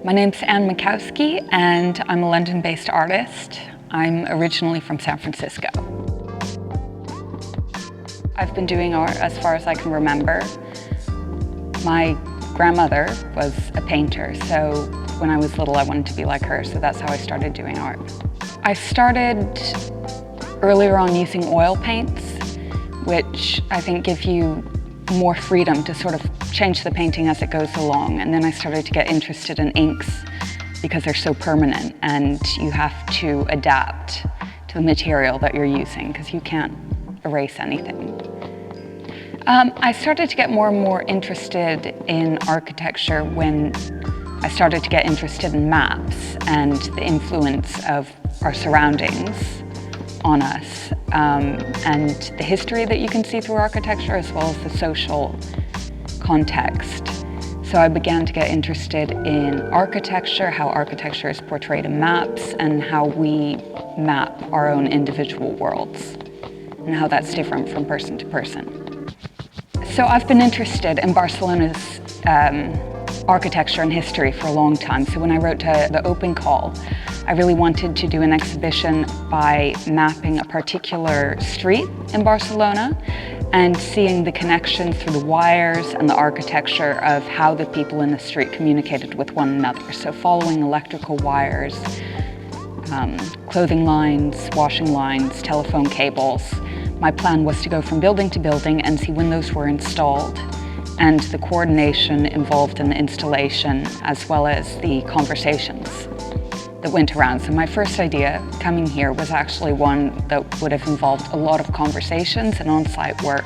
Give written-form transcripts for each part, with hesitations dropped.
My name's Ann Mackowski, and I'm a London-based artist. I'm originally from San Francisco. I've been doing art as far as I can remember. My grandmother was a painter, so when I was little I wanted to be like her, so that's how I started doing art. I started earlier on using oil paints, which I think give you more freedom to sort of change the painting as it goes along. And then I started to get interested in inks because they're so permanent and you have to adapt to the material that you're using because you can't erase anything. I started to get more and more interested in architecture when I started to get interested in maps and the influence of our surroundings on us, and the history that you can see through architecture as well as the social context. So I began to get interested in architecture, how architecture is portrayed in maps, and how we map our own individual worlds, and how that's different from person to person. So I've been interested in Barcelona's architecture and history for a long time. So when I wrote to the Open Call, I really wanted to do an exhibition by mapping a particular street in Barcelona and seeing the connections through the wires and the architecture of how the people in the street communicated with one another. So following electrical wires, clothing lines, washing lines, telephone cables. My plan was to go from building to building and see when those were installed and the coordination involved in the installation as well as the conversations that went around. So my first idea coming here was actually one that would have involved a lot of conversations and on-site work.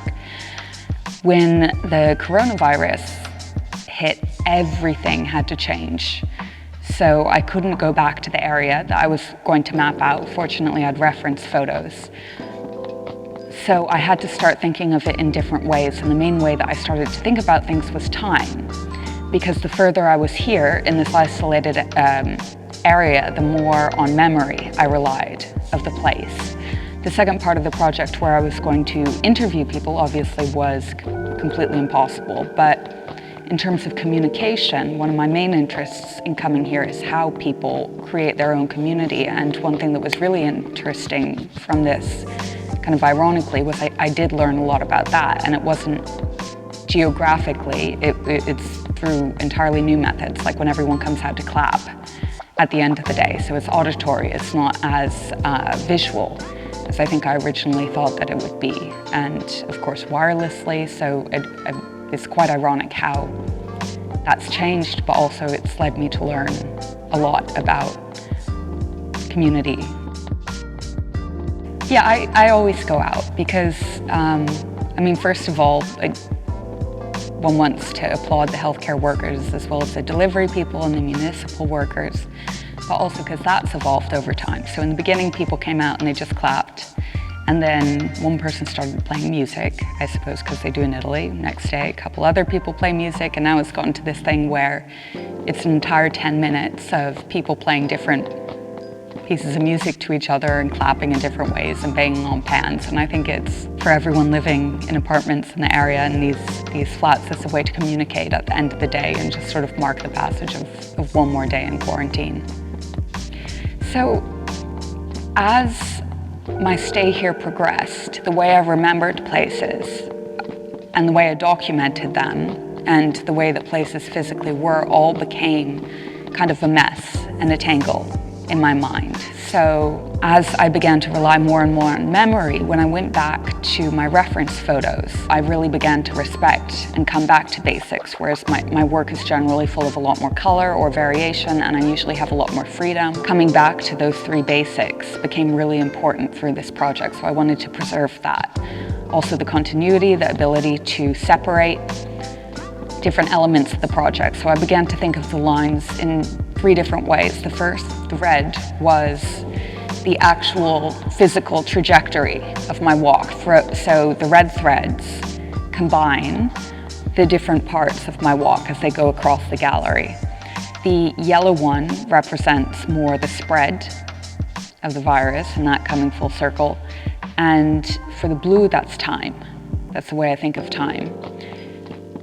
When the coronavirus hit, everything had to change. So I couldn't go back to the area that I was going to map out. Fortunately, I'd reference photos. So I had to start thinking of it in different ways, and the main way that I started to think about things was time. Because the further I was here in this isolated area, the more on memory I relied of the place. The second part of the project where I was going to interview people obviously was completely impossible, but in terms of communication, one of my main interests in coming here is how people create their own community, and one thing that was really interesting from this, kind of ironically, was I did learn a lot about that, and it wasn't geographically, it's through entirely new methods, like when everyone comes out to clap at the end of the day. So it's auditory, it's not as visual as I think I originally thought that it would be. And of course wirelessly, so it's quite ironic how that's changed, but also it's led me to learn a lot about community. Yeah, I always go out because, I mean, first of all, one wants to applaud the healthcare workers as well as the delivery people and the municipal workers, but also because that's evolved over time. So in the beginning, people came out and they just clapped, and then one person started playing music, I suppose because they do in Italy. Next day, a couple other people play music, and now it's gotten to this thing where it's an entire 10 minutes of people playing different pieces of music to each other and clapping in different ways and banging on pans. And I think it's, for everyone living in apartments in the area and these flats, it's a way to communicate at the end of the day and just sort of mark the passage of one more day in quarantine. So as my stay here progressed, the way I remembered places and the way I documented them and the way that places physically were all became kind of a mess and a tangle in my mind. So as I began to rely more and more on memory, when I went back to my reference photos, I really began to respect and come back to basics, whereas my work is generally full of a lot more color or variation, and I usually have a lot more freedom. Coming back to those three basics became really important through this project, so I wanted to preserve that. Also the continuity, the ability to separate different elements of the project. So I began to think of the lines in three different ways. The first, the red, was the actual physical trajectory of my walk. So the red threads combine the different parts of my walk as they go across the gallery. The yellow one represents more the spread of the virus and that coming full circle. And for the blue, that's time. That's the way I think of time.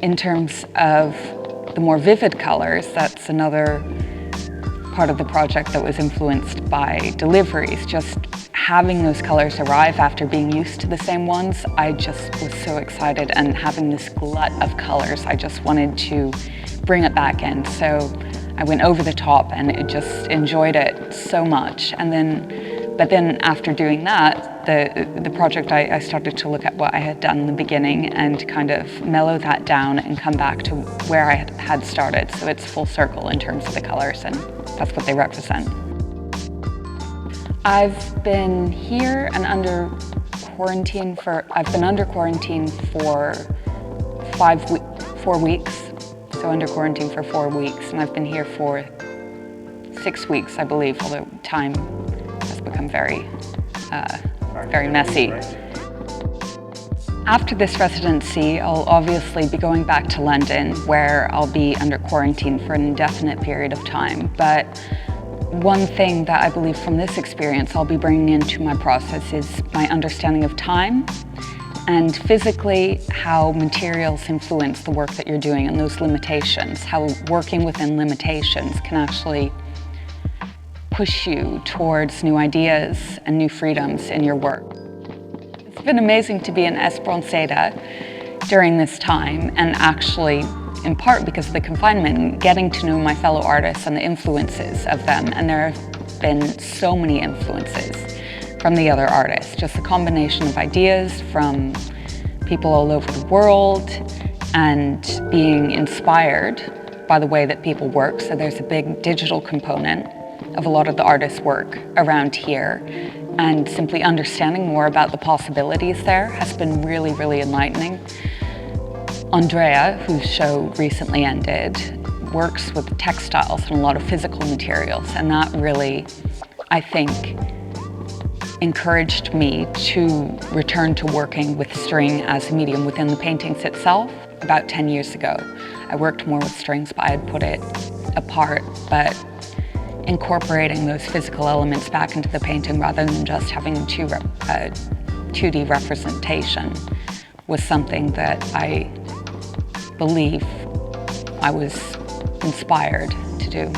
In terms of the more vivid colors, that's another part of the project that was influenced by deliveries. Just having those colors arrive after being used to the same ones, I just was so excited, and having this glut of colors, I just wanted to bring it back in. So I went over the top and just enjoyed it so much. But then after doing that, the project, I started to look at what I had done in the beginning and kind of mellow that down and come back to where I had started. So it's full circle in terms of the colors, and that's what they represent. I've been here and under quarantine for 4 weeks. So under quarantine for 4 weeks, and I've been here for 6 weeks, I believe, although time has become very messy. After this residency, I'll obviously be going back to London, where I'll be under quarantine for an indefinite period of time. But one thing that I believe from this experience I'll be bringing into my process is my understanding of time, and physically how materials influence the work that you're doing and those limitations, how working within limitations can actually push you towards new ideas and new freedoms in your work. It's been amazing to be in Espronceda during this time, and actually, in part because of the confinement, getting to know my fellow artists and the influences of them. And there have been so many influences from the other artists, just a combination of ideas from people all over the world, and being inspired by the way that people work. So there's a big digital component of a lot of the artists' work around here, and simply understanding more about the possibilities there has been really, really enlightening. Andrea, whose show recently ended, works with textiles and a lot of physical materials, and that really, I think, encouraged me to return to working with string as a medium within the paintings itself about 10 years ago. I worked more with strings, but I had put it apart, but incorporating those physical elements back into the painting rather than just having a 2D representation was something that I believe I was inspired to do.